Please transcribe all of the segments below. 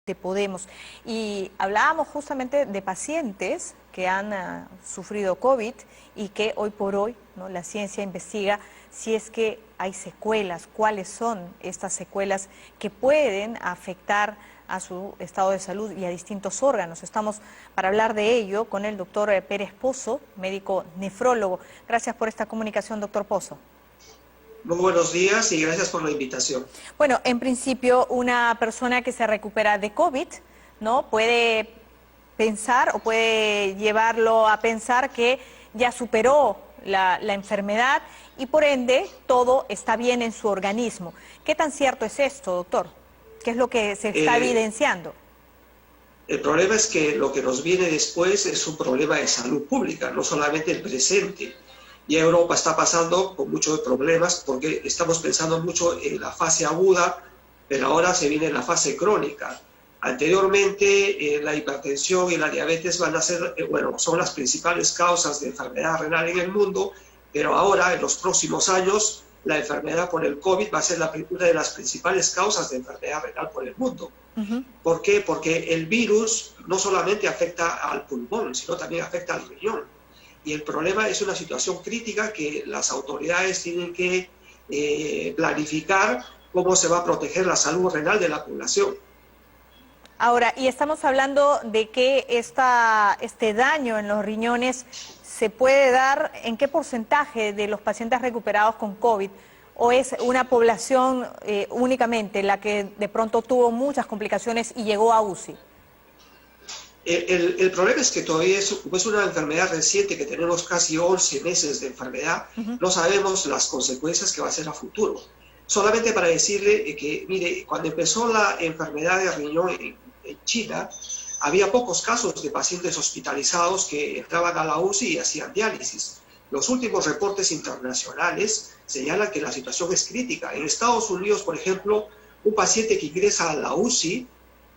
de Podemos. Y hablábamos justamente de pacientes que han sufrido COVID y que hoy por hoy, ¿no?, la ciencia investiga si es que hay secuelas, cuáles son estas secuelas que pueden afectar a su estado de salud y a distintos órganos. Estamos para hablar de ello con el doctor Pérez Pozo, médico nefrólogo. Gracias por esta comunicación, doctor Pozo. Muy buenos días y gracias por la invitación. Bueno, en principio, una persona que se recupera de COVID, ¿no?, puede pensar o puede llevarlo a pensar que ya superó la enfermedad y por ende todo está bien en su organismo. ¿Qué tan cierto es esto, doctor? ¿Qué es lo que se está evidenciando? El problema es que lo que nos viene después es un problema de salud pública, no solamente el presente. Y Europa está pasando con muchos problemas porque estamos pensando mucho en la fase aguda, pero ahora se viene la fase crónica. Anteriormente, la hipertensión y la diabetes van a ser, son las principales causas de enfermedad renal en el mundo, pero ahora, en los próximos años, la enfermedad por el COVID va a ser una de las principales causas de enfermedad renal por el mundo. ¿Por qué? Porque el virus no solamente afecta al pulmón, sino también afecta al riñón. Y el problema es una situación crítica que las autoridades tienen que planificar cómo se va a proteger la salud renal de la población. Ahora, y estamos hablando de que este daño en los riñones se puede dar en qué porcentaje de los pacientes recuperados con COVID, o es una población únicamente la que de pronto tuvo muchas complicaciones y llegó a UCI. El problema es que todavía es una enfermedad reciente, que tenemos casi 11 meses de enfermedad, no sabemos las consecuencias que va a ser a futuro. Solamente para decirle que, mire, cuando empezó la enfermedad de riñón en China, había pocos casos de pacientes hospitalizados que entraban a la UCI y hacían diálisis. Los últimos reportes internacionales señalan que la situación es crítica. En Estados Unidos, por ejemplo, un paciente que ingresa a la UCI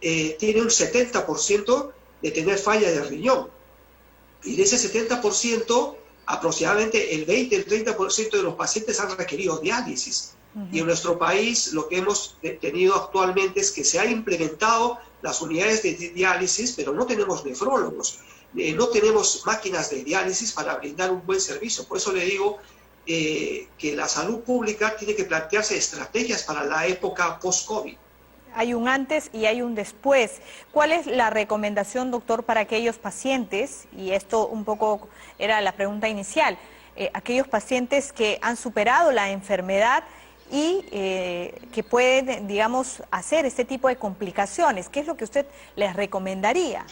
tiene un 70% de tener falla de riñón. Y de ese 70%, aproximadamente el 20, el 30% de los pacientes han requerido diálisis. Y en nuestro país lo que hemos tenido actualmente es que se han implementado las unidades de diálisis, pero no tenemos nefrólogos, no tenemos máquinas de diálisis para brindar un buen servicio. Por eso le digo que la salud pública tiene que plantearse estrategias para la época post-COVID. Hay un antes y hay un después. ¿Cuál es la recomendación, doctor, para aquellos pacientes? Y esto un poco era la pregunta inicial. Aquellos pacientes que han superado la enfermedad y que pueden, digamos, hacer este tipo de complicaciones. ¿Qué es lo que usted les recomendaría?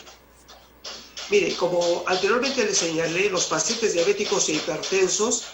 Mire, como anteriormente les señalé, los pacientes diabéticos e hipertensos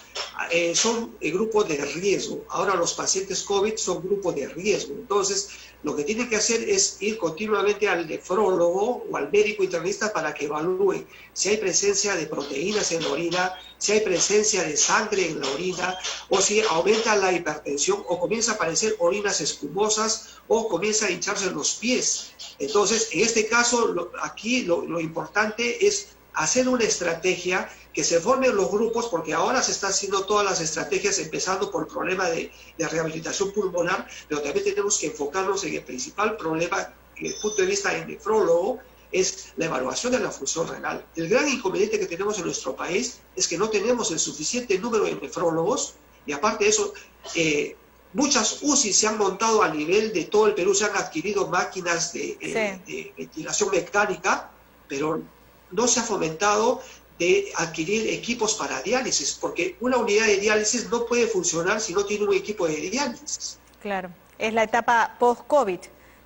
son el grupo de riesgo. Ahora los pacientes COVID son grupo de riesgo. Entonces, lo que tienen que hacer es ir continuamente al nefrólogo o al médico internista para que evalúe si hay presencia de proteínas en la orina, si hay presencia de sangre en la orina, o si aumenta la hipertensión, o comienza a aparecer orinas espumosas, o comienza a hincharse los pies. Entonces, en este caso, aquí lo importante es hacer una estrategia, que se formen los grupos, porque ahora se están haciendo todas las estrategias, empezando por el problema de rehabilitación pulmonar, pero también tenemos que enfocarnos en el principal problema, desde el punto de vista del nefrólogo, es la evaluación de la función renal. El gran inconveniente que tenemos en nuestro país es que no tenemos el suficiente número de nefrólogos, y aparte de eso, muchas UCI se han montado a nivel de todo el Perú, se han adquirido máquinas de ventilación mecánica, pero no se ha fomentado de adquirir equipos para diálisis, porque una unidad de diálisis no puede funcionar si no tiene un equipo de diálisis. Claro, es la etapa post-COVID,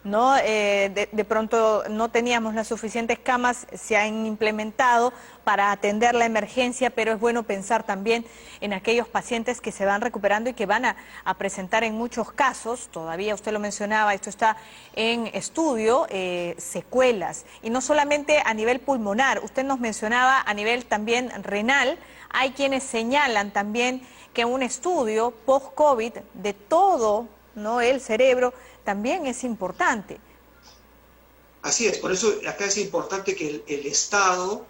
¿no? De pronto no teníamos las suficientes camas, se han implementado para atender la emergencia, pero es bueno pensar también en aquellos pacientes que se van recuperando y que van a presentar en muchos casos, todavía usted lo mencionaba, esto está en estudio, secuelas, y no solamente a nivel pulmonar, usted nos mencionaba a nivel también renal. Hay quienes señalan también que un estudio post-COVID de todo, ¿no?, el cerebro también es importante. Así es, por eso acá es importante que el Estado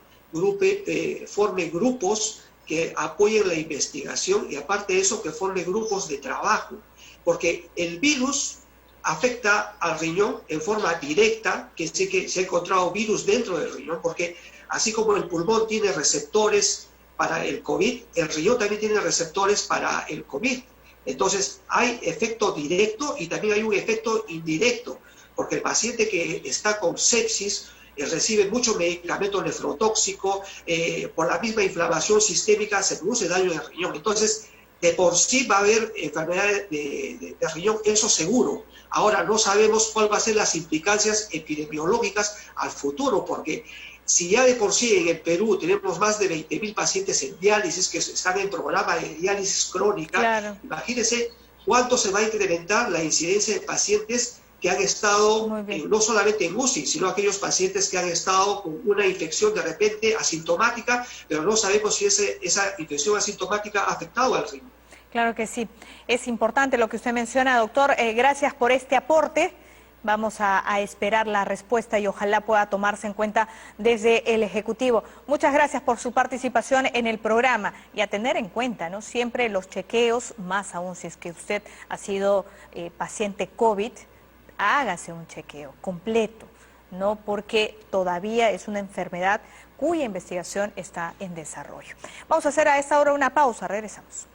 forme grupos que apoyen la investigación, y aparte de eso que forme grupos de trabajo, porque el virus afecta al riñón en forma directa, que sí que se ha encontrado virus dentro del riñón, porque así como el pulmón tiene receptores para el COVID, el riñón también tiene receptores para el COVID. Entonces hay efecto directo y también hay un efecto indirecto, porque el paciente que está con sepsis recibe mucho medicamento nefrotóxico, por la misma inflamación sistémica se produce daño en el riñón. Entonces, de por sí va a haber enfermedades de riñón, eso seguro. Ahora no sabemos cuáles van a ser las implicancias epidemiológicas al futuro, porque si ya de por sí en el Perú tenemos más de 20.000 pacientes en diálisis que están en programa de diálisis crónica, Claro. imagínense cuánto se va a incrementar la incidencia de pacientes que han estado no solamente en UCI, sino aquellos pacientes que han estado con una infección de repente asintomática, pero no sabemos si esa infección asintomática ha afectado al riñón. Claro que sí. Es importante lo que usted menciona, doctor. Gracias por este aporte. Vamos a esperar la respuesta y ojalá pueda tomarse en cuenta desde el Ejecutivo. Muchas gracias por su participación en el programa y a tener en cuenta, ¿no? Siempre los chequeos, más aún si es que usted ha sido paciente COVID, hágase un chequeo completo, ¿no? Porque todavía es una enfermedad cuya investigación está en desarrollo. Vamos a hacer a esta hora una pausa, regresamos.